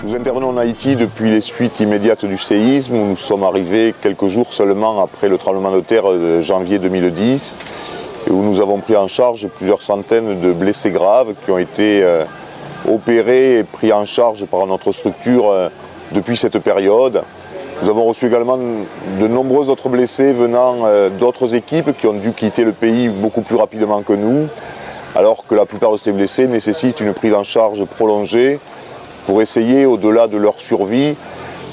Nous intervenons en Haïti depuis les suites immédiates du séisme, où nous sommes arrivés quelques jours seulement après le tremblement de terre de janvier 2010, et où nous avons pris en charge plusieurs centaines de blessés graves qui ont été opérés et pris en charge par notre structure depuis cette période. Nous avons reçu également de nombreux autres blessés venant d'autres équipes qui ont dû quitter le pays beaucoup plus rapidement que nous, alors que la plupart de ces blessés nécessitent une prise en charge prolongée pour essayer, au-delà de leur survie,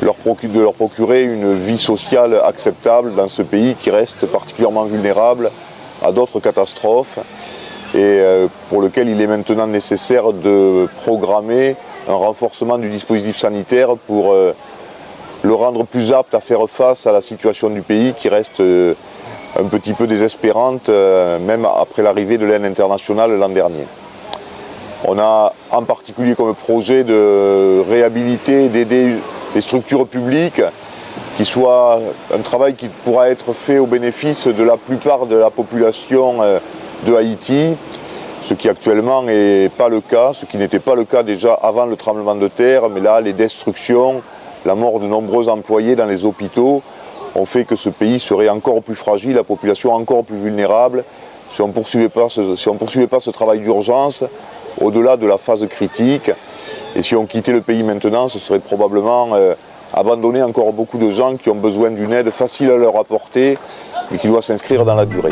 de leur procurer une vie sociale acceptable dans ce pays qui reste particulièrement vulnérable à d'autres catastrophes et pour lequel il est maintenant nécessaire de programmer un renforcement du dispositif sanitaire pour le rendre plus apte à faire face à la situation du pays qui reste un petit peu désespérante, même après l'arrivée de l'aide internationale l'an dernier. On a en particulier comme projet de réhabiliter et d'aider les structures publiques, qui soit un travail qui pourra être fait au bénéfice de la plupart de la population de Haïti, ce qui actuellement n'est pas le cas, ce qui n'était pas le cas déjà avant le tremblement de terre, mais là les destructions, la mort de nombreux employés dans les hôpitaux ont fait que ce pays serait encore plus fragile, la population encore plus vulnérable, si on ne poursuivait pas ce travail d'urgence au-delà de la phase critique. Et si on quittait le pays maintenant, ce serait probablement abandonner encore beaucoup de gens qui ont besoin d'une aide facile à leur apporter, mais qui doit s'inscrire dans la durée.